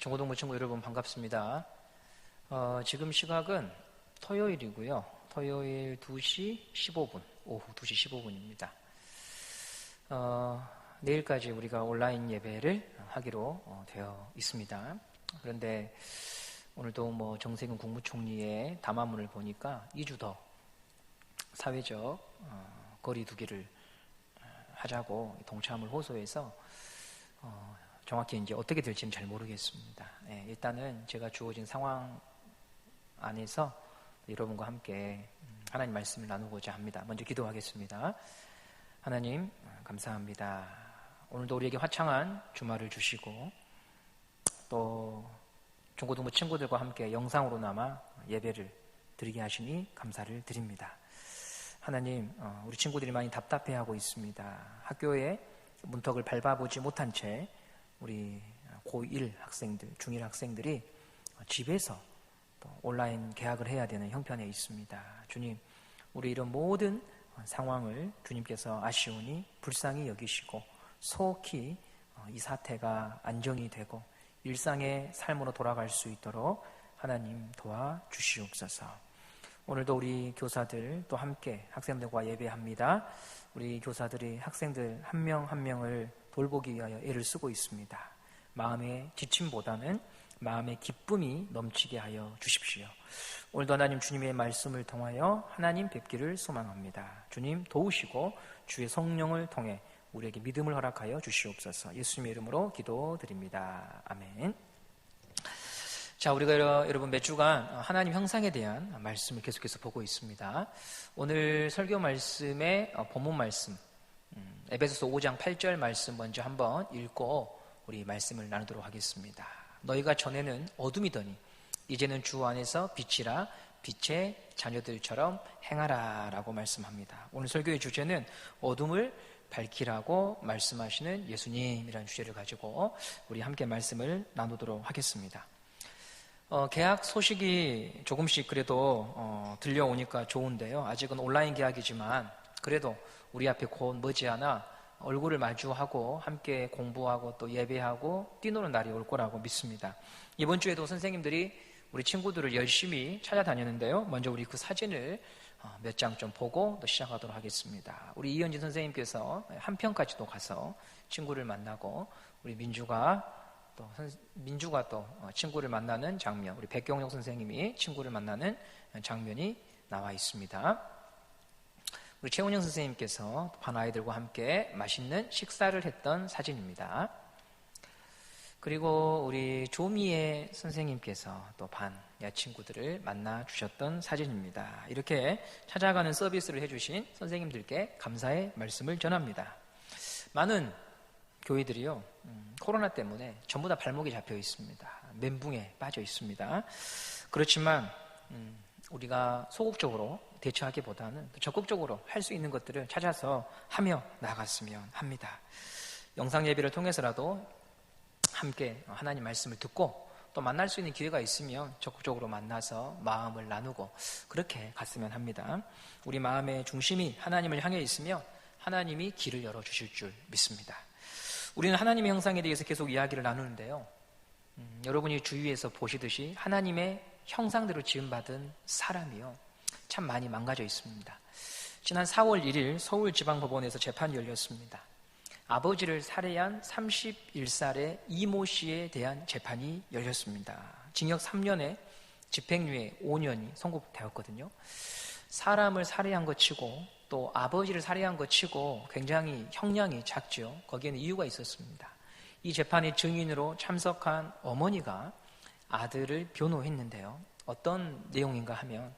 중고등부 친구 여러분 반갑습니다. 지금 시각은 토요일이고요. 토요일 2시 15분, 오후 2시 15분입니다. 내일까지 우리가 온라인 예배를 하기로 되어 있습니다. 그런데 오늘도 정세균 국무총리의 담화문을 보니까 2주 더 사회적 거리 두기를 하자고 동참을 호소해서 정확히 이제 어떻게 될지는 잘 모르겠습니다. 일단은 제가 주어진 상황 안에서 여러분과 함께 하나님 말씀을 나누고자 합니다. 먼저 기도하겠습니다. 하나님 감사합니다. 오늘도 우리에게 화창한 주말을 주시고 또 중고등부 친구들과 함께 영상으로나마 예배를 드리게 하시니 감사를 드립니다. 하나님, 우리 친구들이 많이 답답해하고 있습니다. 학교에 문턱을 밟아보지 못한 채 우리 고1 학생들, 중1 학생들이 집에서 또 온라인 개학을 해야 되는 형편에 있습니다. 주님, 우리 이런 모든 상황을 주님께서 아시오니 불쌍히 여기시고 속히 이 사태가 안정이 되고 일상의 삶으로 돌아갈 수 있도록 하나님 도와주시옵소서. 오늘도 우리 교사들 또 함께 학생들과 예배합니다. 우리 교사들이 학생들 한 명 한 명을 돌보기 위하여 애를 쓰고 있습니다. 마음의 지침보다는 마음의 기쁨이 넘치게 하여 주십시오. 오늘도 하나님 주님의 말씀을 통하여 하나님 뵙기를 소망합니다. 주님 도우시고 주의 성령을 통해 우리에게 믿음을 허락하여 주시옵소서. 예수님의 이름으로 기도드립니다. 아멘. 자, 우리가 여러분 몇 주간 하나님 형상에 대한 말씀을 계속해서 보고 있습니다. 오늘 설교 말씀의 본문 말씀 에베소서 5장 8절 말씀 먼저 한번 읽고 우리 말씀을 나누도록 하겠습니다. 너희가 전에는 어둠이더니 이제는 주 안에서 빛이라 빛의 자녀들처럼 행하라 라고 말씀합니다. 오늘 설교의 주제는 어둠을 밝히라고 말씀하시는 예수님이라는 주제를 가지고 우리 함께 말씀을 나누도록 하겠습니다. 개학 소식이 조금씩 그래도 들려오니까 좋은데요. 아직은 온라인 개학이지만 그래도 우리 앞에 곧 머지않아 얼굴을 마주하고 함께 공부하고 또 예배하고 뛰노는 날이 올 거라고 믿습니다. 이번 주에도 선생님들이 우리 친구들을 열심히 찾아다녔는데요. 먼저 우리 그 사진을 몇 장 좀 보고 또 시작하도록 하겠습니다. 우리 이현진 선생님께서 한평까지도 가서 친구를 만나고 우리 민주가 또 친구를 만나는 장면, 우리 백경영 선생님이 친구를 만나는 장면이 나와 있습니다. 우리 최훈영 선생님께서 반 아이들과 함께 맛있는 식사를 했던 사진입니다. 그리고 우리 조미애 선생님께서 또 반 여친구들을 만나 주셨던 사진입니다. 이렇게 찾아가는 서비스를 해주신 선생님들께 감사의 말씀을 전합니다. 많은 교회들이요, 코로나 때문에 전부 다 발목이 잡혀 있습니다. 멘붕에 빠져 있습니다. 그렇지만 우리가 소극적으로 대처하기보다는 적극적으로 할 수 있는 것들을 찾아서 하며 나아갔으면 합니다. 영상 예배를 통해서라도 함께 하나님 말씀을 듣고 또 만날 수 있는 기회가 있으면 적극적으로 만나서 마음을 나누고 그렇게 갔으면 합니다. 우리 마음의 중심이 하나님을 향해 있으면 하나님이 길을 열어주실 줄 믿습니다. 우리는 하나님의 형상에 대해서 계속 이야기를 나누는데요. 여러분이 주위에서 보시듯이 하나님의 형상대로 지음받은 사람이요, 참 많이 망가져 있습니다. 지난 4월 1일 서울지방법원에서 재판이 열렸습니다. 아버지를 살해한 31살의 이모 씨에 대한 재판이 열렸습니다. 징역 3년에 집행유예 5년이 선고되었거든요. 사람을 살해한 것 치고 또 아버지를 살해한 것 치고 굉장히 형량이 작죠. 거기에는 이유가 있었습니다. 이 재판의 증인으로 참석한 어머니가 아들을 변호했는데요. 어떤 내용인가 하면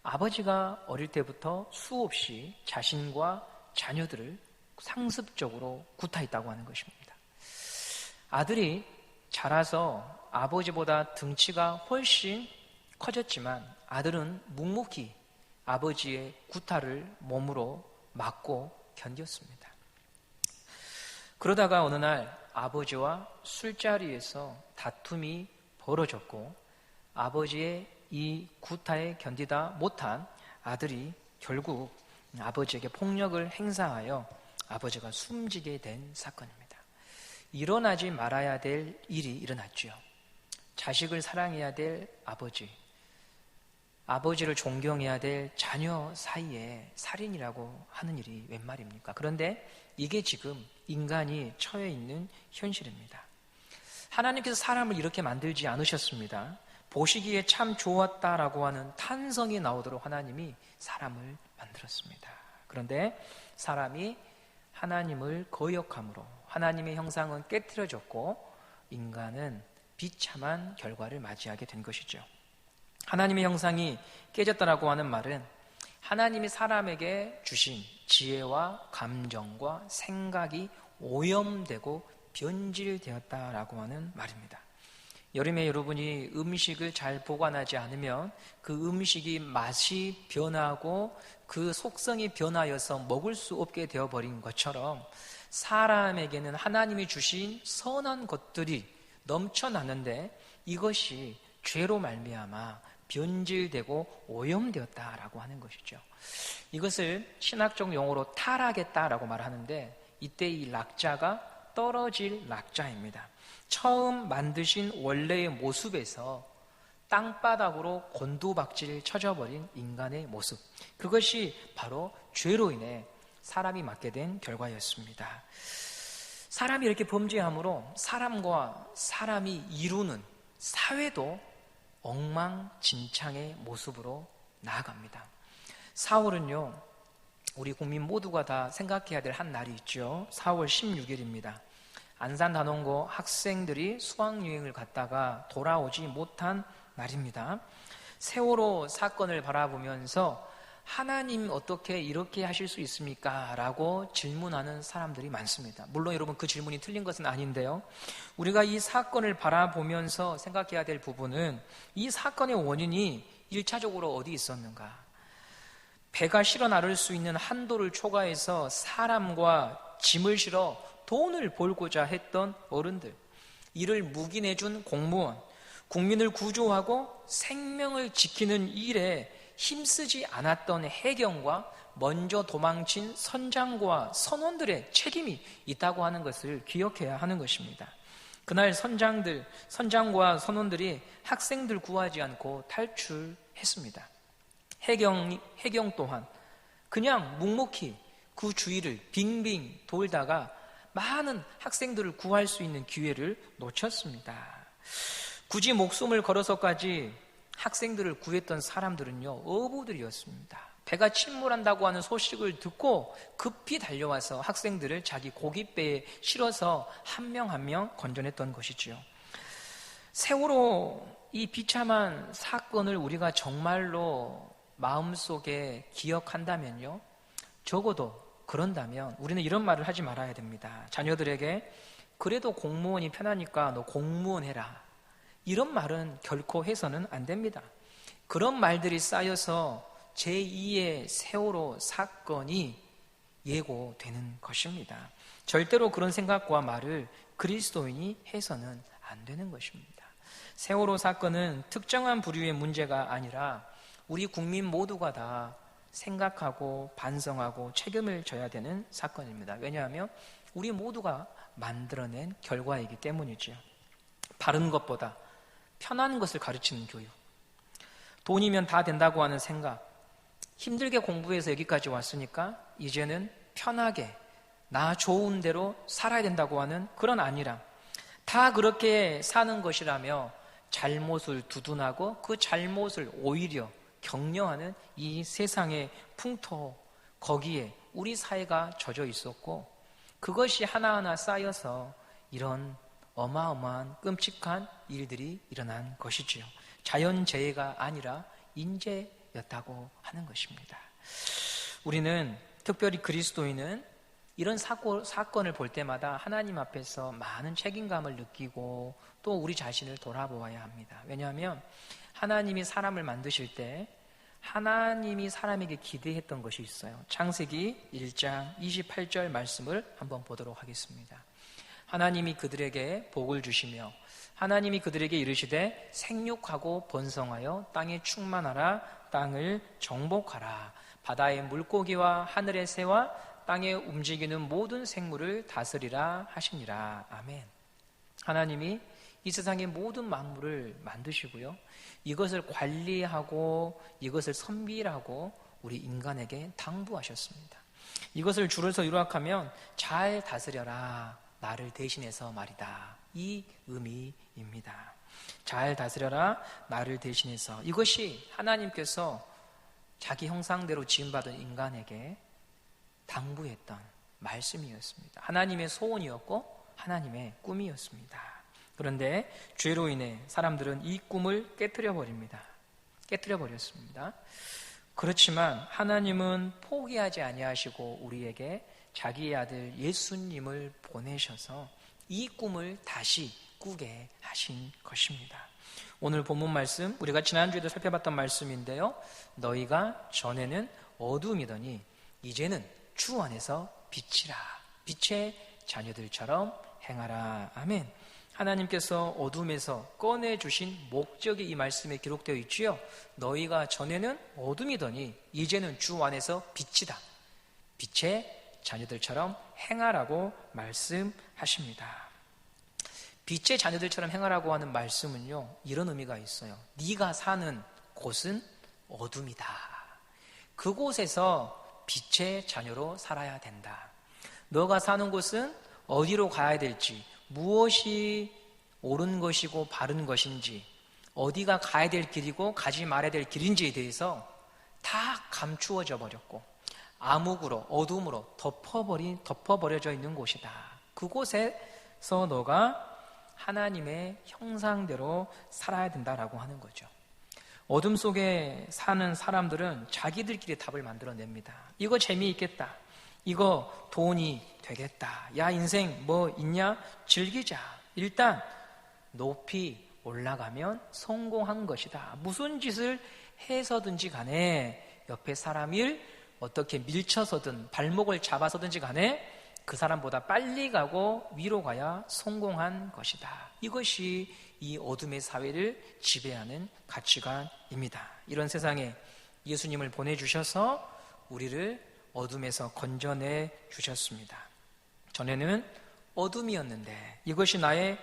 아버지가 어릴 때부터 수없이 자신과 자녀들을 상습적으로 구타했다고 하는 것입니다. 아들이 자라서 아버지보다 등치가 훨씬 커졌지만 아들은 묵묵히 아버지의 구타를 몸으로 맞고 견뎠습니다. 그러다가 어느 날 아버지와 술자리에서 다툼이 벌어졌고 아버지의 이 구타에 견디다 못한 아들이 결국 아버지에게 폭력을 행사하여 아버지가 숨지게 된 사건입니다. 일어나지 말아야 될 일이 일어났죠. 자식을 사랑해야 될 아버지, 아버지를 존경해야 될 자녀 사이에 살인이라고 하는 일이 웬 말입니까? 그런데 이게 지금 인간이 처해 있는 현실입니다. 하나님께서 사람을 이렇게 만들지 않으셨습니다. 보시기에 참 좋았다라고 하는 탄성이 나오도록 하나님이 사람을 만들었습니다. 그런데 사람이 하나님을 거역함으로 하나님의 형상은 깨트려졌고 인간은 비참한 결과를 맞이하게 된 것이죠. 하나님의 형상이 깨졌다라고 하는 말은 하나님이 사람에게 주신 지혜와 감정과 생각이 오염되고 변질되었다라고 하는 말입니다. 여름에 여러분이 음식을 잘 보관하지 않으면 그 음식이 맛이 변하고 그 속성이 변하여서 먹을 수 없게 되어버린 것처럼 사람에게는 하나님이 주신 선한 것들이 넘쳐나는데 이것이 죄로 말미암아 변질되고 오염되었다라고 하는 것이죠. 이것을 신학적 용어로 타락했다라고 말하는데 이때 이 낙자가 떨어질 낙자입니다. 처음 만드신 원래의 모습에서 땅바닥으로 곤두박질 쳐져버린 인간의 모습, 그것이 바로 죄로 인해 사람이 맞게 된 결과였습니다. 사람이 이렇게 범죄함으로 사람과 사람이 이루는 사회도 엉망진창의 모습으로 나아갑니다. 4월은요, 우리 국민 모두가 다 생각해야 될 한 날이 있죠. 4월 16일입니다. 안산단원고 학생들이 수학여행을 갔다가 돌아오지 못한 날입니다. 세월호 사건을 바라보면서 하나님 어떻게 이렇게 하실 수 있습니까? 라고 질문하는 사람들이 많습니다. 물론 여러분 그 질문이 틀린 것은 아닌데요. 우리가 이 사건을 바라보면서 생각해야 될 부분은 이 사건의 원인이 1차적으로 어디 있었는가? 배가 실어 나를 수 있는 한도를 초과해서 사람과 짐을 실어 돈을 벌고자 했던 어른들, 이를 묵인해준 공무원, 국민을 구조하고 생명을 지키는 일에 힘쓰지 않았던 해경과 먼저 도망친 선장과 선원들의 책임이 있다고 하는 것을 기억해야 하는 것입니다. 그날 선장과 선원들이 학생들 구하지 않고 탈출했습니다. 해경 또한 그냥 묵묵히 그 주위를 빙빙 돌다가 많은 학생들을 구할 수 있는 기회를 놓쳤습니다. 굳이 목숨을 걸어서까지 학생들을 구했던 사람들은요, 어부들이었습니다. 배가 침몰한다고 하는 소식을 듣고 급히 달려와서 학생들을 자기 고깃배에 실어서 한 명 한 명 건져냈던 것이지요. 세월호 이 비참한 사건을 우리가 정말로 마음속에 기억한다면요, 적어도 그런다면 우리는 이런 말을 하지 말아야 됩니다. 자녀들에게 그래도 공무원이 편하니까 너 공무원 해라, 이런 말은 결코 해서는 안 됩니다. 그런 말들이 쌓여서 제2의 세월호 사건이 예고되는 것입니다. 절대로 그런 생각과 말을 그리스도인이 해서는 안 되는 것입니다. 세월호 사건은 특정한 부류의 문제가 아니라 우리 국민 모두가 다 생각하고 반성하고 책임을 져야 되는 사건입니다. 왜냐하면 우리 모두가 만들어낸 결과이기 때문이죠. 바른 것보다 편한 것을 가르치는 교육, 돈이면 다 된다고 하는 생각, 힘들게 공부해서 여기까지 왔으니까 이제는 편하게 나 좋은 대로 살아야 된다고 하는 그런 안일함, 다 그렇게 사는 것이라며 잘못을 두둔하고 그 잘못을 오히려 격려하는 이 세상의 풍토, 거기에 우리 사회가 젖어 있었고 그것이 하나하나 쌓여서 이런 어마어마한 끔찍한 일들이 일어난 것이지요. 자연재해가 아니라 인재였다고 하는 것입니다. 우리는 특별히 그리스도인은 이런 사건을 볼 때마다 하나님 앞에서 많은 책임감을 느끼고 또 우리 자신을 돌아보아야 합니다. 왜냐하면 하나님이 사람을 만드실 때 하나님이 사람에게 기대했던 것이 있어요. 창세기 1장 28절 말씀을 한번 보도록 하겠습니다. 하나님이 그들에게 복을 주시며 하나님이 그들에게 이르시되 생육하고 번성하여 땅에 충만하라, 땅을 정복하라, 바다의 물고기와 하늘의 새와 땅에 움직이는 모든 생물을 다스리라 하시니라. 아멘. 하나님이 이 세상의 모든 만물을 만드시고요. 이것을 관리하고 이것을 선비라고 우리 인간에게 당부하셨습니다. 이것을 줄여서 요약하면 잘 다스려라 나를 대신해서 말이다. 이 의미입니다. 잘 다스려라 나를 대신해서. 이것이 하나님께서 자기 형상대로 지음받은 인간에게 당부했던 말씀이었습니다. 하나님의 소원이었고 하나님의 꿈이었습니다. 그런데 죄로 인해 사람들은 이 꿈을 깨트려 버렸습니다. 그렇지만 하나님은 포기하지 아니하시고 우리에게 자기의 아들 예수님을 보내셔서 이 꿈을 다시 꾸게 하신 것입니다. 오늘 본문 말씀, 우리가 지난주에도 살펴봤던 말씀인데요. 너희가 전에는 어둠이더니 이제는 주 안에서 빛이라. 빛의 자녀들처럼 행하라. 아멘. 하나님께서 어둠에서 꺼내주신 목적이 이 말씀에 기록되어 있지요. 너희가 전에는 어둠이더니 이제는 주 안에서 빛이다. 빛의 자녀들처럼 행하라고 말씀하십니다. 빛의 자녀들처럼 행하라고 하는 말씀은요, 이런 의미가 있어요. 네가 사는 곳은 어둠이다. 그곳에서 빛의 자녀로 살아야 된다. 너가 사는 곳은 어디로 가야 될지, 무엇이 옳은 것이고 바른 것인지, 어디가 가야 될 길이고 가지 말아야 될 길인지에 대해서 다 감추어져 버렸고 암흑으로, 어둠으로 덮어버려져 있는 곳이다. 그곳에서 너가 하나님의 형상대로 살아야 된다라고 하는 거죠. 어둠 속에 사는 사람들은 자기들끼리 답을 만들어냅니다. 이거 재미있겠다. 이거 돈이 되겠다. 야, 인생 뭐 있냐? 즐기자. 일단 높이 올라가면 성공한 것이다. 무슨 짓을 해서든지 간에 옆에 사람 일 어떻게 밀쳐서든 발목을 잡아서든지 간에 그 사람보다 빨리 가고 위로 가야 성공한 것이다. 이것이 이 어둠의 사회를 지배하는 가치관입니다. 이런 세상에 예수님을 보내주셔서 우리를 어둠에서 건져내 주셨습니다. 전에는 어둠이었는데, 이것이 나의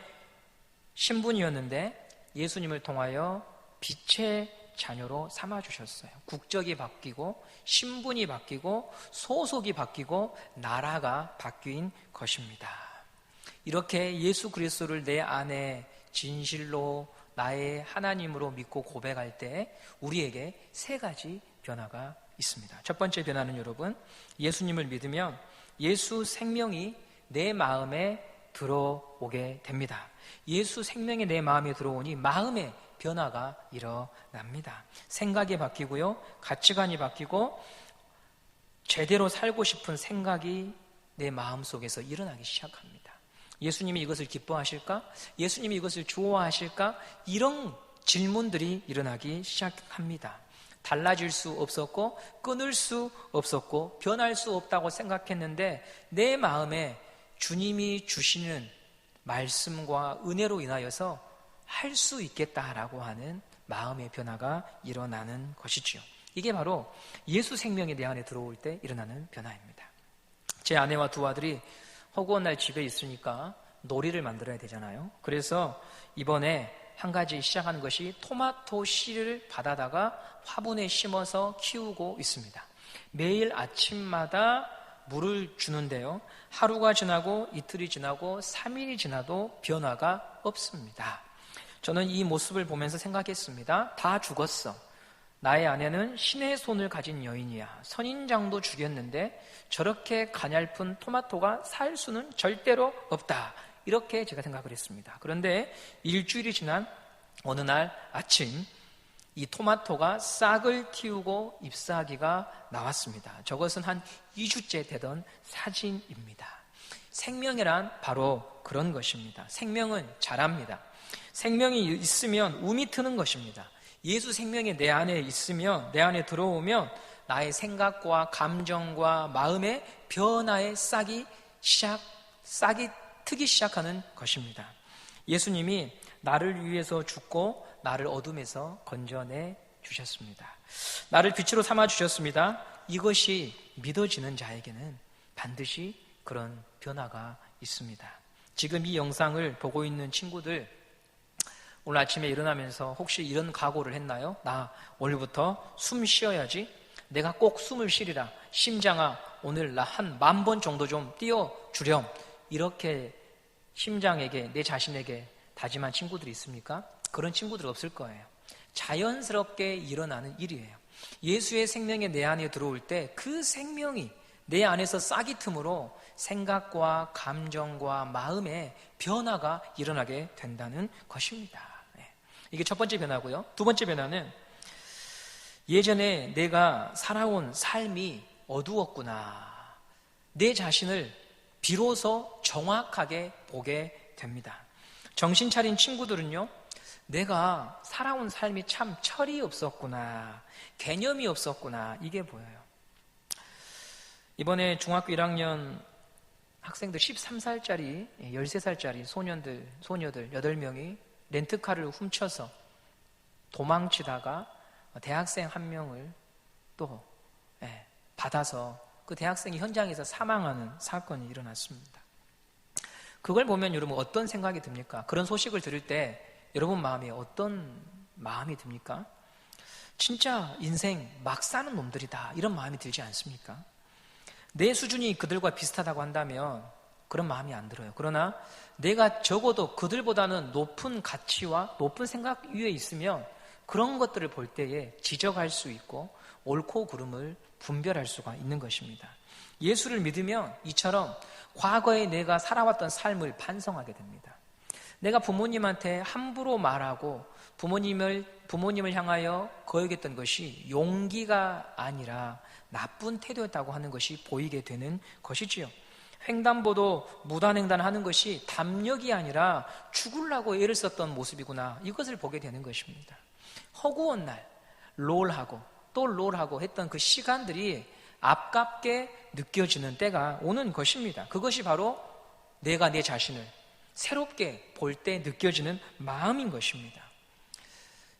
신분이었는데 예수님을 통하여 빛의 자녀로 삼아주셨어요. 국적이 바뀌고 신분이 바뀌고 소속이 바뀌고 나라가 바뀐 것입니다. 이렇게 예수 그리스도를 내 안에 진실로 나의 하나님으로 믿고 고백할 때 우리에게 세 가지 변화가 있습니다. 첫 번째 변화는 여러분, 예수님을 믿으면 예수 생명이 내 마음에 들어오게 됩니다. 예수 생명이 내 마음에 들어오니 마음의 변화가 일어납니다. 생각이 바뀌고요, 가치관이 바뀌고 제대로 살고 싶은 생각이 내 마음속에서 일어나기 시작합니다. 예수님이 이것을 기뻐하실까? 예수님이 이것을 좋아하실까? 이런 질문들이 일어나기 시작합니다. 달라질 수 없었고 끊을 수 없었고 변할 수 없다고 생각했는데 내 마음에 주님이 주시는 말씀과 은혜로 인하여서 할 수 있겠다라고 하는 마음의 변화가 일어나는 것이지요. 이게 바로 예수 생명이 내 안에 들어올 때 일어나는 변화입니다. 제 아내와 두 아들이 허구한 날 집에 있으니까 놀이를 만들어야 되잖아요. 그래서 이번에 한 가지 시작하는 것이 토마토 씨를 받아다가 화분에 심어서 키우고 있습니다. 매일 아침마다 물을 주는데요. 하루가 지나고 이틀이 지나고 3일이 지나도 변화가 없습니다. 저는 이 모습을 보면서 생각했습니다. 다 죽었어. 나의 아내는 신의 손을 가진 여인이야. 선인장도 죽였는데 저렇게 가냘픈 토마토가 살 수는 절대로 없다. 이렇게 제가 생각을 했습니다. 그런데 일주일이 지난 어느 날 아침 이 토마토가 싹을 틔우고 잎사귀가 나왔습니다. 저것은 한 2주째 되던 사진입니다. 생명이란 바로 그런 것입니다. 생명은 자랍니다. 생명이 있으면 움이 트는 것입니다. 예수 생명이 내 안에 있으면, 내 안에 들어오면 나의 생각과 감정과 마음의 변화의 싹이 트기 시작하는 것입니다. 예수님이 나를 위해서 죽고 나를 어둠에서 건져내 주셨습니다. 나를 빛으로 삼아 주셨습니다. 이것이 믿어지는 자에게는 반드시 그런 변화가 있습니다. 지금 이 영상을 보고 있는 친구들, 오늘 아침에 일어나면서 혹시 이런 각오를 했나요? 나 오늘부터 숨 쉬어야지. 내가 꼭 숨을 쉬리라. 심장아, 오늘 나 한 10,000번 정도 좀 뛰어주렴. 이렇게 심장에게, 내 자신에게 다짐한 친구들이 있습니까? 그런 친구들 없을 거예요. 자연스럽게 일어나는 일이에요. 예수의 생명이 내 안에 들어올 때 그 생명이 내 안에서 싹이 틈으로 생각과 감정과 마음의 변화가 일어나게 된다는 것입니다. 이게 첫 번째 변화고요. 두 번째 변화는 예전에 내가 살아온 삶이 어두웠구나. 내 자신을 비로소 정확하게 보게 됩니다. 정신 차린 친구들은요, 내가 살아온 삶이 참 철이 없었구나, 개념이 없었구나, 이게 보여요. 이번에 중학교 1학년 학생들 13살짜리, 13살짜리 소녀들 8명이 렌트카를 훔쳐서 도망치다가 대학생 한 명을 또 받아서 그 대학생이 현장에서 사망하는 사건이 일어났습니다. 그걸 보면 여러분 어떤 생각이 듭니까? 그런 소식을 들을 때 여러분 마음에 어떤 마음이 듭니까? 진짜 인생 막 사는 놈들이다, 이런 마음이 들지 않습니까? 내 수준이 그들과 비슷하다고 한다면 그런 마음이 안 들어요. 그러나 내가 적어도 그들보다는 높은 가치와 높은 생각 위에 있으면 그런 것들을 볼 때에 지적할 수 있고 옳고 그름을 분별할 수가 있는 것입니다. 예수를 믿으면 이처럼 과거에 내가 살아왔던 삶을 반성하게 됩니다. 내가 부모님한테 함부로 말하고 부모님을 향하여 거역했던 것이 용기가 아니라 나쁜 태도였다고 하는 것이 보이게 되는 것이지요. 횡단보도 무단횡단하는 것이 담력이 아니라 죽으려고 애를 썼던 모습이구나, 이것을 보게 되는 것입니다. 허구한 날 롤하고 또 롤하고 했던 그 시간들이 아깝게 느껴지는 때가 오는 것입니다. 그것이 바로 내가 내 자신을 새롭게 볼 때 느껴지는 마음인 것입니다.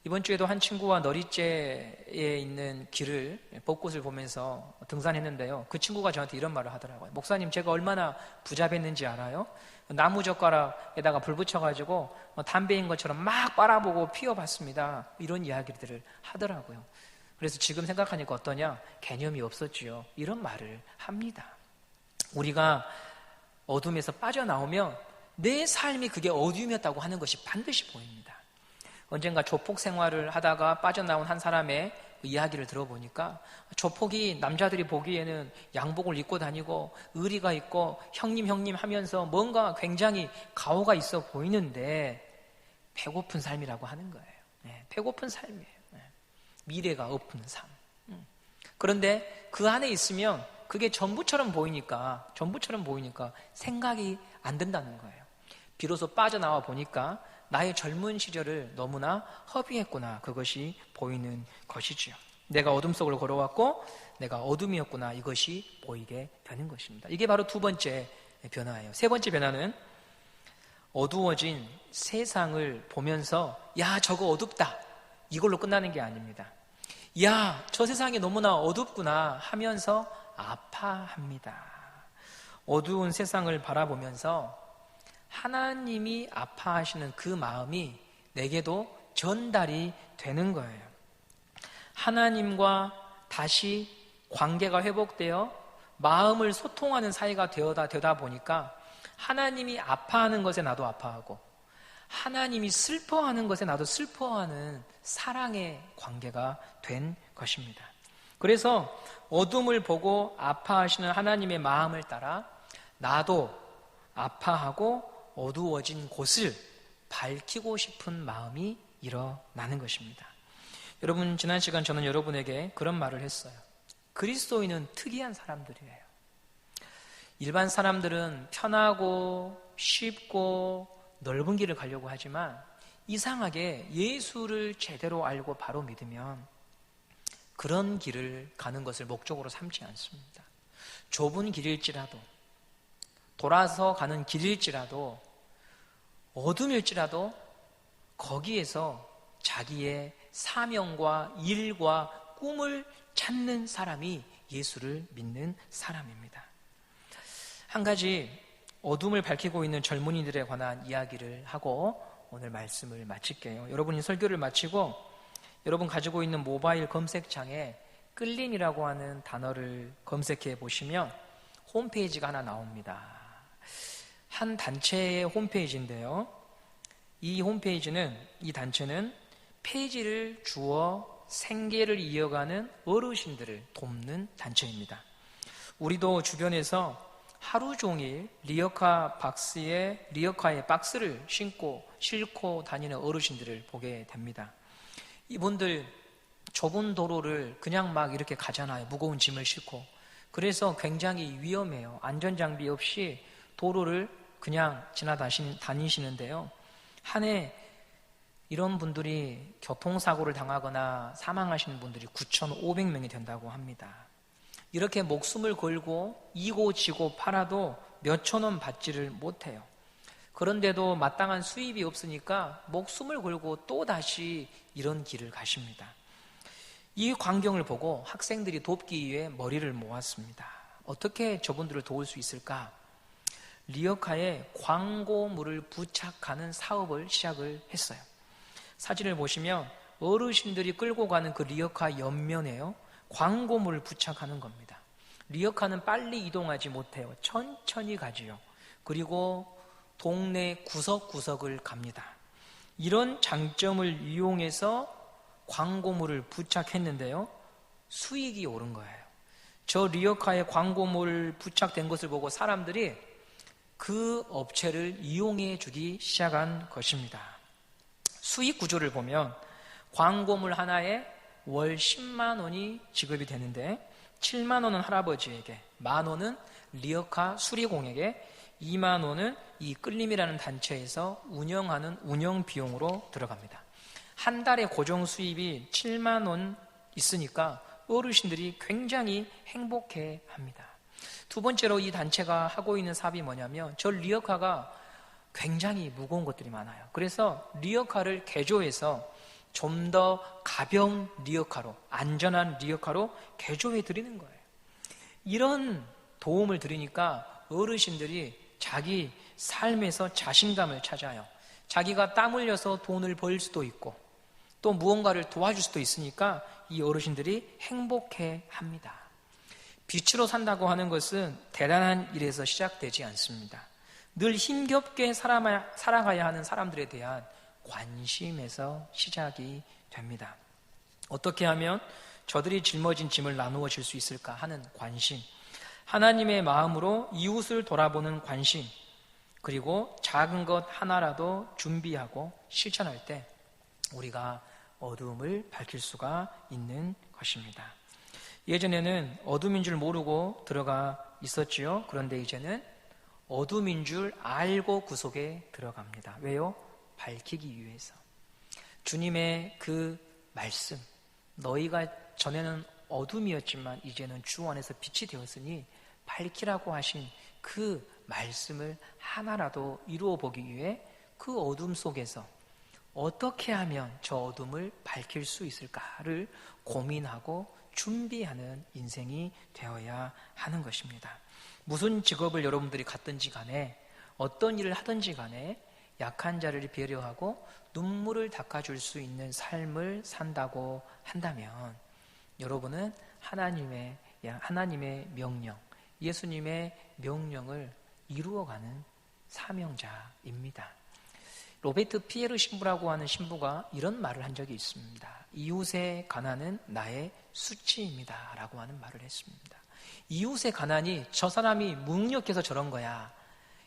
이번 주에도 한 친구와 너리째에 있는 길을, 벚꽃을 보면서 등산했는데요. 그 친구가 저한테 이런 말을 하더라고요. 목사님, 제가 얼마나 부자됐는지 알아요? 나무젓가락에다가 불 붙여가지고 담배인 것처럼 막 빨아보고 피워봤습니다. 이런 이야기들을 하더라고요. 그래서 지금 생각하니까 어떠냐? 개념이 없었지요. 이런 말을 합니다. 우리가 어둠에서 빠져나오면 내 삶이 그게 어둠이었다고 하는 것이 반드시 보입니다. 언젠가 조폭 생활을 하다가 빠져나온 한 사람의 그 이야기를 들어보니까 조폭이 남자들이 보기에는 양복을 입고 다니고 의리가 있고 형님 하면서 뭔가 굉장히 가오가 있어 보이는데 배고픈 삶이라고 하는 거예요. 배고픈 삶이에요. 미래가 없는 삶. 그런데 그 안에 있으면 그게 전부처럼 보이니까 생각이 안 든다는 거예요. 비로소 빠져나와 보니까 나의 젊은 시절을 너무나 허비했구나, 그것이 보이는 것이지요. 내가 어둠 속을 걸어왔고 내가 어둠이었구나, 이것이 보이게 되는 것입니다. 이게 바로 두 번째 변화예요. 세 번째 변화는 어두워진 세상을 보면서 야, 저거 어둡다, 이걸로 끝나는 게 아닙니다. 야, 저 세상이 너무나 어둡구나 하면서 아파합니다. 어두운 세상을 바라보면서 하나님이 아파하시는 그 마음이 내게도 전달이 되는 거예요. 하나님과 다시 관계가 회복되어 마음을 소통하는 사이가 되다 보니까 하나님이 아파하는 것에 나도 아파하고 하나님이 슬퍼하는 것에 나도 슬퍼하는 사랑의 관계가 된 것입니다. 그래서 어둠을 보고 아파하시는 하나님의 마음을 따라 나도 아파하고 어두워진 곳을 밝히고 싶은 마음이 일어나는 것입니다. 여러분, 지난 시간 저는 여러분에게 그런 말을 했어요. 그리스도인은 특이한 사람들이에요. 일반 사람들은 편하고 쉽고 넓은 길을 가려고 하지만 이상하게 예수를 제대로 알고 바로 믿으면 그런 길을 가는 것을 목적으로 삼지 않습니다. 좁은 길일지라도, 돌아서 가는 길일지라도, 어둠일지라도 거기에서 자기의 사명과 일과 꿈을 찾는 사람이 예수를 믿는 사람입니다. 한 가지 어둠을 밝히고 있는 젊은이들에 관한 이야기를 하고 오늘 말씀을 마칠게요. 여러분이 설교를 마치고 여러분 가지고 있는 모바일 검색창에 끌림이라고 하는 단어를 검색해 보시면 홈페이지가 하나 나옵니다. 한 단체의 홈페이지인데요. 이 단체는 페이지를 주어 생계를 이어가는 어르신들을 돕는 단체입니다. 우리도 주변에서 하루 종일 리어카의 박스를 싣고 다니는 어르신들을 보게 됩니다. 이분들 좁은 도로를 그냥 막 이렇게 가잖아요. 무거운 짐을 싣고. 그래서 굉장히 위험해요. 안전장비 없이 도로를 그냥 다니시는데요. 한 해 이런 분들이 교통사고를 당하거나 사망하시는 분들이 9,500명이 된다고 합니다. 이렇게 목숨을 걸고 이고 지고 팔아도 몇천 원 받지를 못해요. 그런데도 마땅한 수입이 없으니까 목숨을 걸고 또다시 이런 길을 가십니다. 이 광경을 보고 학생들이 돕기 위해 머리를 모았습니다. 어떻게 저분들을 도울 수 있을까? 리어카에 광고물을 부착하는 사업을 시작을 했어요. 사진을 보시면 어르신들이 끌고 가는 그 리어카 옆면에요, 광고물을 부착하는 겁니다. 리어카는 빨리 이동하지 못해요. 천천히 가지요. 그리고 동네 구석구석을 갑니다. 이런 장점을 이용해서 광고물을 부착했는데요, 수익이 오른 거예요. 저 리어카에 광고물 부착된 것을 보고 사람들이 그 업체를 이용해 주기 시작한 것입니다. 수익 구조를 보면 광고물 하나에 월 10만 원이 지급이 되는데 7만 원은 할아버지에게, 만 원은 리어카 수리공에게, 2만 원은 이 끌림이라는 단체에서 운영하는 운영 비용으로 들어갑니다. 한 달에 고정 수입이 7만 원 있으니까 어르신들이 굉장히 행복해 합니다. 두 번째로 이 단체가 하고 있는 사업이 뭐냐면, 저 리어카가 굉장히 무거운 것들이 많아요. 그래서 리어카를 개조해서 좀 더 가벼운 리어카로, 안전한 리어카로 개조해 드리는 거예요. 이런 도움을 드리니까 어르신들이 자기 삶에서 자신감을 찾아요. 자기가 땀 흘려서 돈을 벌 수도 있고 또 무언가를 도와줄 수도 있으니까 이 어르신들이 행복해 합니다. 빛으로 산다고 하는 것은 대단한 일에서 시작되지 않습니다. 늘 힘겹게 살아가야 하는 사람들에 대한 관심에서 시작이 됩니다. 어떻게 하면 저들이 짊어진 짐을 나누어 줄 수 있을까 하는 관심, 하나님의 마음으로 이웃을 돌아보는 관심, 그리고 작은 것 하나라도 준비하고 실천할 때 우리가 어두움을 밝힐 수가 있는 것입니다. 예전에는 어둠인 줄 모르고 들어가 있었지요. 그런데 이제는 어둠인 줄 알고 그 속에 들어갑니다. 왜요? 밝히기 위해서. 주님의 그 말씀, 너희가 전에는 어둠이었지만 이제는 주 안에서 빛이 되었으니 밝히라고 하신 그 말씀을 하나라도 이루어 보기 위해 그 어둠 속에서 어떻게 하면 저 어둠을 밝힐 수 있을까를 고민하고 준비하는 인생이 되어야 하는 것입니다. 무슨 직업을 여러분들이 갖든지 간에, 어떤 일을 하든지 간에 약한 자를 배려하고 눈물을 닦아줄 수 있는 삶을 산다고 한다면 여러분은 하나님의 명령, 예수님의 명령을 이루어가는 사명자입니다. 로베르트 피에르 신부라고 하는 신부가 이런 말을 한 적이 있습니다. 이웃의 가난은 나의 수치입니다 라고 하는 말을 했습니다. 이웃의 가난이 저 사람이 무능력해서 저런 거야,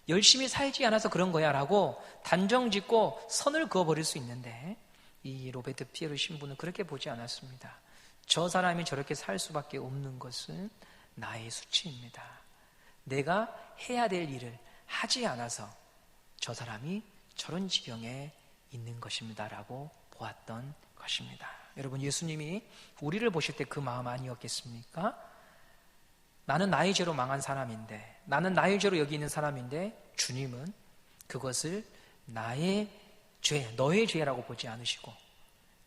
열심히 살지 않아서 그런 거야 라고 단정짓고 선을 그어버릴 수 있는데, 이 로베르트 피에르 신부는 그렇게 보지 않았습니다. 저 사람이 저렇게 살 수밖에 없는 것은 나의 수치입니다. 내가 해야 될 일을 하지 않아서 저 사람이 저런 지경에 있는 것입니다 라고 보았던 것입니다. 여러분, 예수님이 우리를 보실 때 그 마음 아니었겠습니까? 나는 나의 죄로 망한 사람인데, 나는 나의 죄로 여기 있는 사람인데 주님은 그것을 나의 죄, 너의 죄라고 보지 않으시고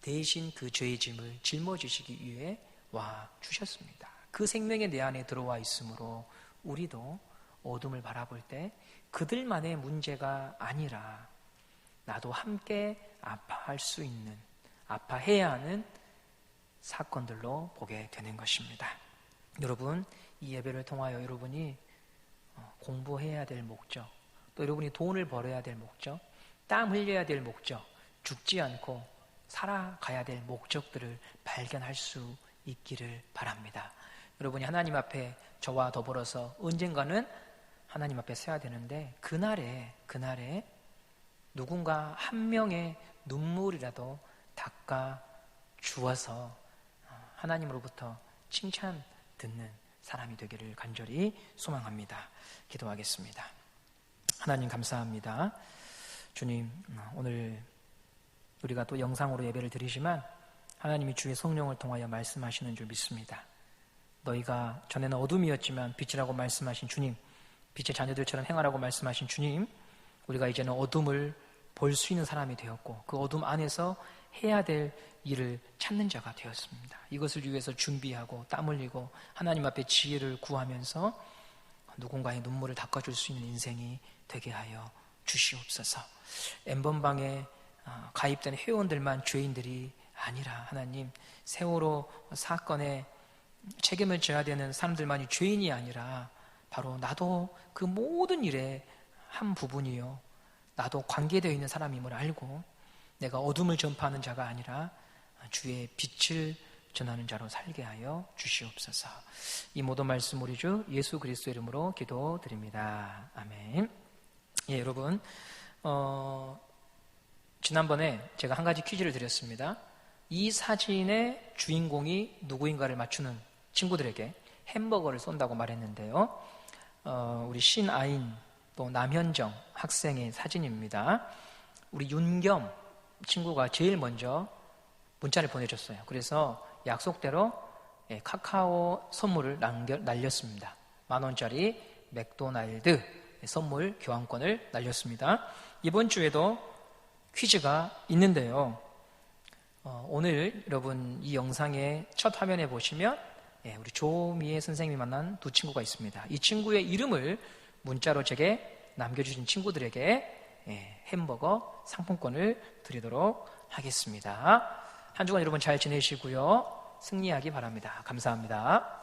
대신 그 죄의 짐을 짊어지시기 위해 와 주셨습니다. 그 생명이 내 안에 들어와 있으므로 우리도 어둠을 바라볼 때 그들만의 문제가 아니라 나도 함께 아파할 수 있는, 아파해야 하는 사건들로 보게 되는 것입니다. 여러분, 이 예배를 통하여 여러분이 공부해야 될 목적, 또 여러분이 돈을 벌어야 될 목적, 땀 흘려야 될 목적, 죽지 않고 살아가야 될 목적들을 발견할 수 있기를 바랍니다. 여러분이 하나님 앞에 저와 더불어서 언젠가는 하나님 앞에 서야 되는데, 그날에 누군가 한 명의 눈물이라도 닦아 주어서 하나님으로부터 칭찬 듣는 사람이 되기를 간절히 소망합니다. 기도하겠습니다. 하나님 감사합니다. 주님, 오늘 우리가 또 영상으로 예배를 드리지만 하나님이 주의 성령을 통하여 말씀하시는 줄 믿습니다. 너희가 전에는 어둠이었지만 빛이라고 말씀하신 주님, 빛의 자녀들처럼 행하라고 말씀하신 주님, 우리가 이제는 어둠을 볼 수 있는 사람이 되었고 그 어둠 안에서 해야 될 일을 찾는 자가 되었습니다. 이것을 위해서 준비하고 땀 흘리고 하나님 앞에 지혜를 구하면서 누군가의 눈물을 닦아줄 수 있는 인생이 되게 하여 주시옵소서. 엠번방에 가입된 회원들만 죄인들이 아니라 하나님, 세월호 사건에 책임을 져야 되는 사람들만이 죄인이 아니라 바로 나도 그 모든 일의 한 부분이요, 나도 관계되어 있는 사람임을 알고 내가 어둠을 전파하는 자가 아니라 주의 빛을 전하는 자로 살게 하여 주시옵소서. 이 모든 말씀 우리 주 예수 그리스도 이름으로 기도드립니다. 아멘. 예, 여러분, 지난번에 제가 한 가지 퀴즈를 드렸습니다. 이 사진의 주인공이 누구인가를 맞추는 친구들에게 햄버거를 쏜다고 말했는데요. 우리 신아인 또 남현정 학생의 사진입니다. 우리 윤겸 친구가 제일 먼저 문자를 보내줬어요. 그래서 약속대로 카카오 선물을 날렸습니다. 10,000원짜리 맥도날드 선물 교환권을 날렸습니다. 이번 주에도 퀴즈가 있는데요. 오늘 여러분 이 영상의 첫 화면에 보시면 우리 조미애 선생님이 만난 두 친구가 있습니다. 이 친구의 이름을 문자로 제게 남겨주신 친구들에게 햄버거 상품권을 드리도록 하겠습니다. 한 주간 여러분 잘 지내시고요. 승리하기 바랍니다. 감사합니다.